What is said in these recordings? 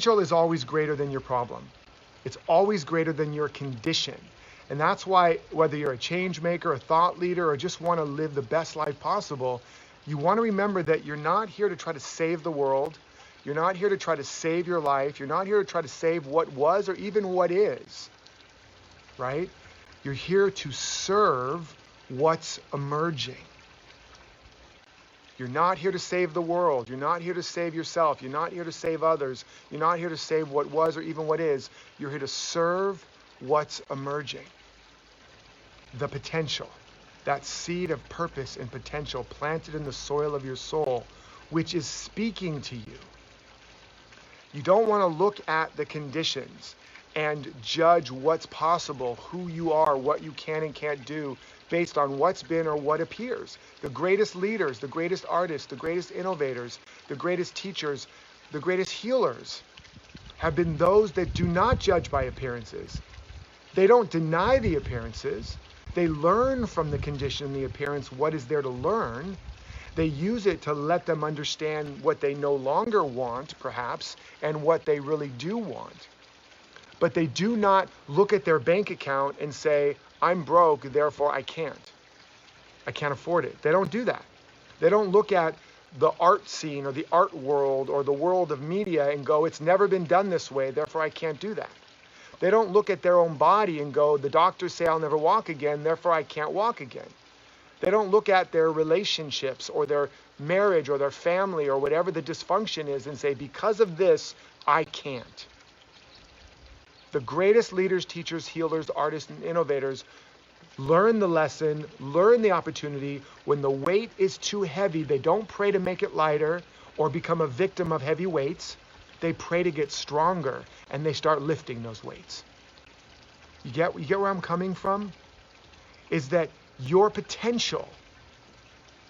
potential is always greater than your problem. It's always greater than your condition. And that's why, whether you're a change maker, a thought leader, or just want to live the best life possible, you want to remember that you're not here to try to save the world. You're not here to try to save your life. You're not here to try to save what was or even what is, right? You're here to serve what's emerging. You're not here to save the world. You're not here to save yourself. You're not here to save others. You're not here to save what was or even what is. You're here to serve what's emerging. The potential, that seed of purpose and potential planted in the soil of your soul, which is speaking to you. You don't want to look at the conditions and judge what's possible, who you are, what you can and can't do based on what's been or what appears. The greatest leaders, the greatest artists, the greatest innovators, the greatest teachers, the greatest healers have been those that do not judge by appearances. They don't deny the appearances. They learn from the condition and the appearance what is there to learn. They use it to let them understand what they no longer want, perhaps, and what they really do want. But they do not look at their bank account and say, I'm broke, therefore I can't afford it. They don't do that. They don't look at the art scene or the art world or the world of media and go, it's never been done this way, therefore I can't do that. They don't look at their own body and go, the doctors say I'll never walk again, therefore I can't walk again. They don't look at their relationships or their marriage or their family or whatever the dysfunction is and say, because of this, I can't. The greatest leaders, teachers, healers, artists, and innovators learn the lesson, learn the opportunity. When the weight is too heavy, they don't pray to make it lighter or become a victim of heavy weights. They pray to get stronger, and they start lifting those weights. You get where I'm coming from? Is that your potential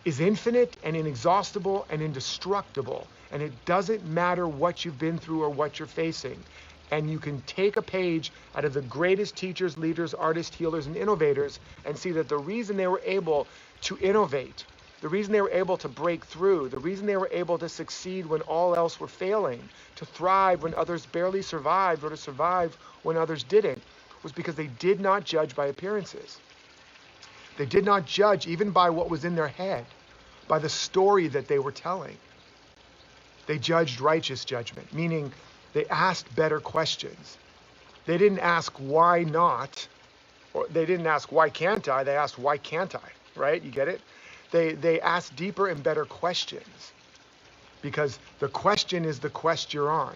is infinite and inexhaustible and indestructible, and it doesn't matter what you've been through or what you're facing. And you can take a page out of the greatest teachers, leaders, artists, healers, and innovators and see that the reason they were able to innovate, the reason they were able to break through, the reason they were able to succeed when all else were failing, to thrive when others barely survived, or to survive when others didn't, was because they did not judge by appearances. They did not judge even by what was in their head, by the story that they were telling. They judged righteous judgment, meaning they asked better questions. They didn't ask why not, or they didn't ask why can't I, they asked why can't I, right? You get it? They asked deeper and better questions, because the question is the quest you're on.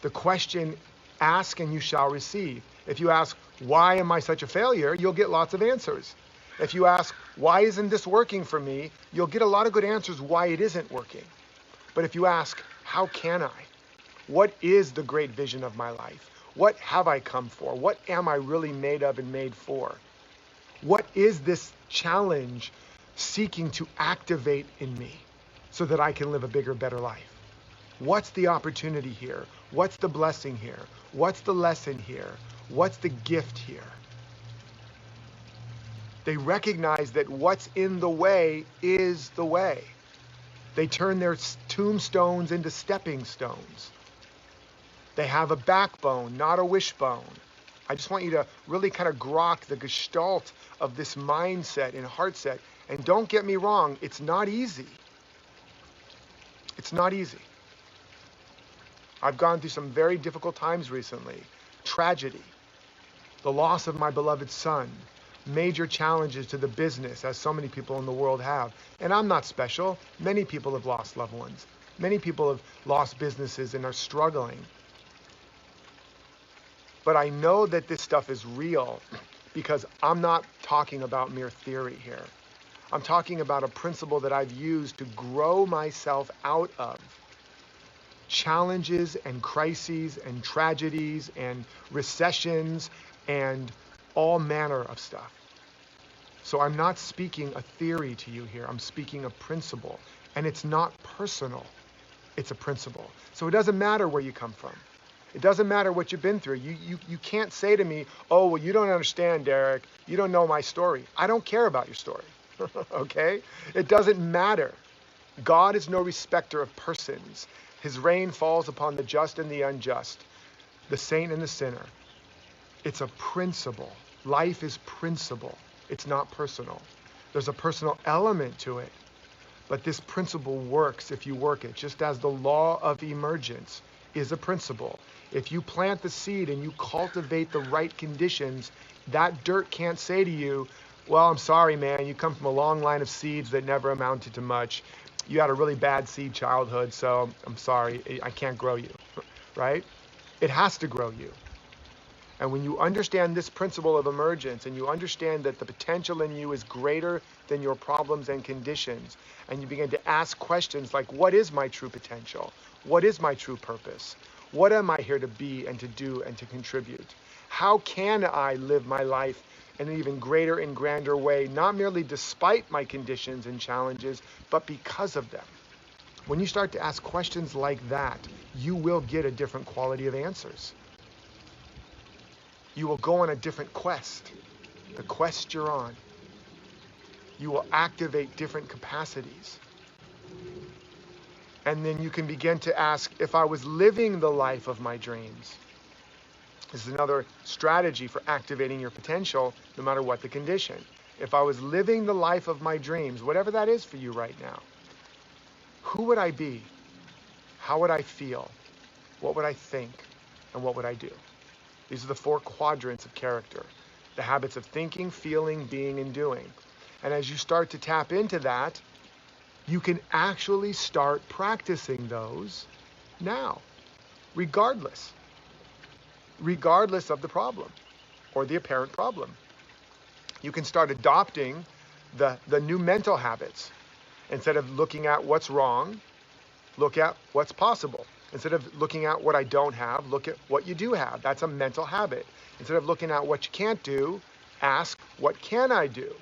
The question, ask and you shall receive. If you ask, why am I such a failure? You'll get lots of answers. If you ask, why isn't this working for me? You'll get a lot of good answers why it isn't working. But if you ask, how can I? What is the great vision of my life? What have I come for? What am I really made of and made for? What is this challenge seeking to activate in me so that I can live a bigger, better life? What's the opportunity here? What's the blessing here? What's the lesson here? What's the gift here? They recognize that what's in the way is the way. They turn their tombstones into stepping stones. They have a backbone, not a wishbone. I just want you to really kind of grok the gestalt of this mindset and heart set. And don't get me wrong, it's not easy. It's not easy. I've gone through some very difficult times recently. Tragedy, the loss of my beloved son, major challenges to the business, as so many people in the world have. And I'm not special. Many people have lost loved ones. Many people have lost businesses and are struggling. But I know that this stuff is real because I'm not talking about mere theory here. I'm talking about a principle that I've used to grow myself out of challenges and crises and tragedies and recessions and all manner of stuff. So I'm not speaking a theory to you here. I'm speaking a principle. And it's not personal. It's a principle. So it doesn't matter where you come from. It doesn't matter what you've been through. You can't say to me, oh, well, you don't understand, Derek. You don't know my story. I don't care about your story. Okay? It doesn't matter. God is no respecter of persons. His rain falls upon the just and the unjust, the saint and the sinner. It's a principle. Life is principle. It's not personal. There's a personal element to it, but this principle works if you work it, just as the law of emergence is a principle. If you plant the seed and you cultivate the right conditions, that dirt can't say to you, well, I'm sorry, man, you come from a long line of seeds that never amounted to much. You had a really bad seed childhood, so I'm sorry, I can't grow you, right? It has to grow you. And when you understand this principle of emergence and you understand that the potential in you is greater than your problems and conditions, and you begin to ask questions like, what is my true potential? What is my true purpose? What am I here to be and to do and to contribute? How can I live my life in an even greater and grander way, not merely despite my conditions and challenges, but because of them? When you start to ask questions like that, you will get a different quality of answers. You will go on a different quest, the quest you're on. You will activate different capacities. And then you can begin to ask, if I was living the life of my dreams. This is another strategy for activating your potential, no matter what the condition. If I was living the life of my dreams, whatever that is for you right now, who would I be? How would I feel? What would I think? And what would I do? These are the 4 quadrants of character, the habits of thinking, feeling, being, and doing. And as you start to tap into that, you can actually start practicing those now, regardless of the problem or the apparent problem. You can start adopting the new mental habits. Instead of looking at what's wrong, look at what's possible. Instead of looking at what I don't have, look at what you do have. That's a mental habit. Instead of looking at what you can't do, ask, what can I do?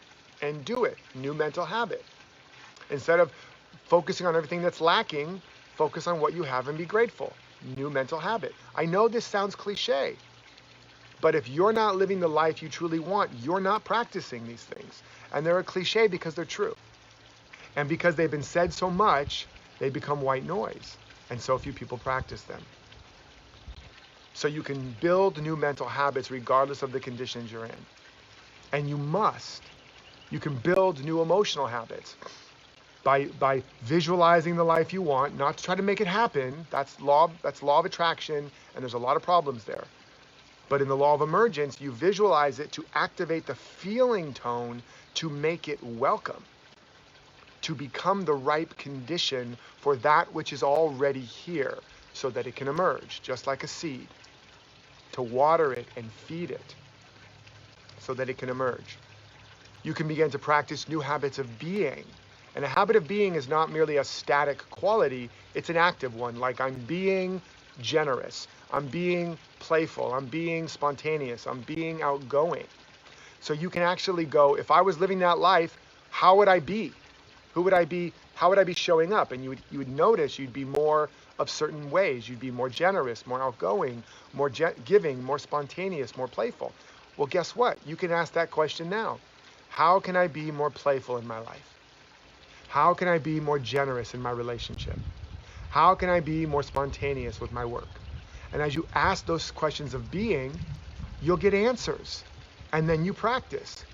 And do it. New mental habit. Instead of focusing on everything that's lacking, focus on what you have and be grateful. New mental habit. I know this sounds cliche, but if you're not living the life you truly want, you're not practicing these things. And they're a cliche because they're true. And because they've been said so much, they become white noise. And so few people practice them. So you can build new mental habits regardless of the conditions you're in. And you can build new emotional habits by visualizing the life you want, not to try to make it happen. That's law of attraction, and there's a lot of problems there. But in the law of emergence, you visualize it to activate the feeling tone to make it welcome, to become the ripe condition for that which is already here so that it can emerge, just like a seed, to water it and feed it so that it can emerge. You can begin to practice new habits of being. And a habit of being is not merely a static quality, it's an active one, like I'm being generous, I'm being playful, I'm being spontaneous, I'm being outgoing. So you can actually go, if I was living that life, how would I be? Who would I be? How would I be showing up? And you would notice you'd be more of certain ways. You'd be more generous, more outgoing, more giving, more spontaneous, more playful. Well, guess what? You can ask that question now. How can I be more playful in my life? How can I be more generous in my relationship? How can I be more spontaneous with my work? And as you ask those questions of being, you'll get answers. And then you practice.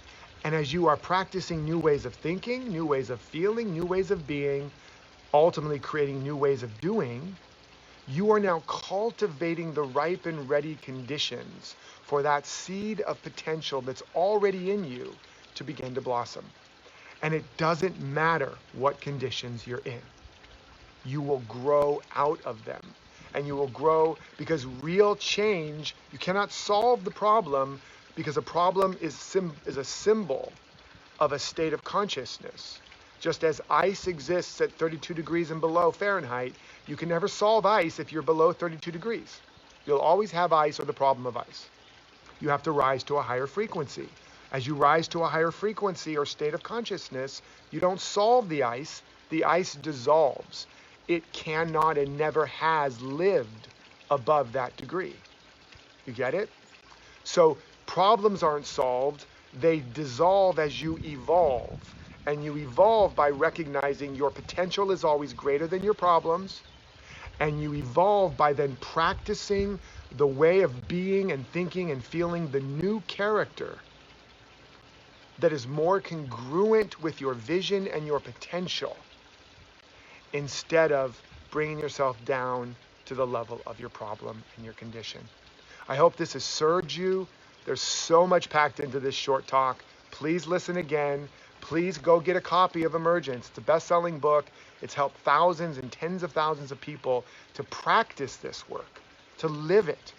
And as you are practicing new ways of thinking, new ways of feeling, new ways of being, ultimately creating new ways of doing, you are now cultivating the ripe and ready conditions for that seed of potential that's already in you to begin to blossom. And it doesn't matter what conditions you're in. You will grow out of them. And you will grow because real change, you cannot solve the problem because a problem is a symbol of a state of consciousness. Just as ice exists at 32 degrees and below Fahrenheit, you can never solve ice if you're below 32 degrees. You'll always have ice or the problem of ice. You have to rise to a higher frequency. As you rise to a higher frequency or state of consciousness, you don't solve the ice dissolves. It cannot and never has lived above that degree. You get it? So problems aren't solved, they dissolve as you evolve. And you evolve by recognizing your potential is always greater than your problems, And you evolve by then practicing the way of being and thinking and feeling the new character that is more congruent with your vision and your potential, instead of bringing yourself down to the level of your problem and your condition. I hope this has served you. There's so much packed into this short talk. Please listen again. Please go get a copy of Emergence. It's a best-selling book. It's helped thousands and tens of thousands of people to practice this work, to live it.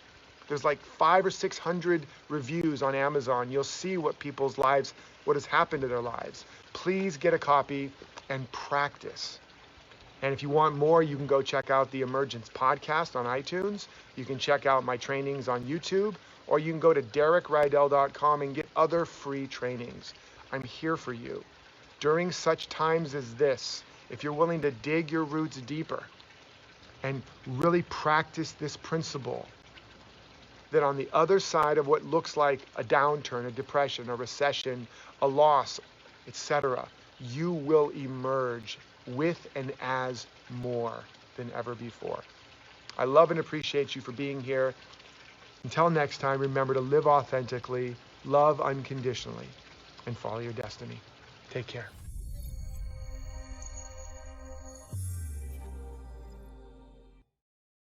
There's like 500 or 600 reviews on Amazon. You'll see what people's lives, what has happened to their lives. Please get a copy and practice. And if you want more, you can go check out the Emergence podcast on iTunes. You can check out my trainings on YouTube, or you can go to derekrydall.com and get other free trainings. I'm here for you. During such times as this, if you're willing to dig your roots deeper and really practice this principle, that on the other side of what looks like a downturn, a depression, a recession, a loss, etc., you will emerge with and as more than ever before. I love and appreciate you for being here. Until next time, remember to live authentically, love unconditionally, and follow your destiny. Take care.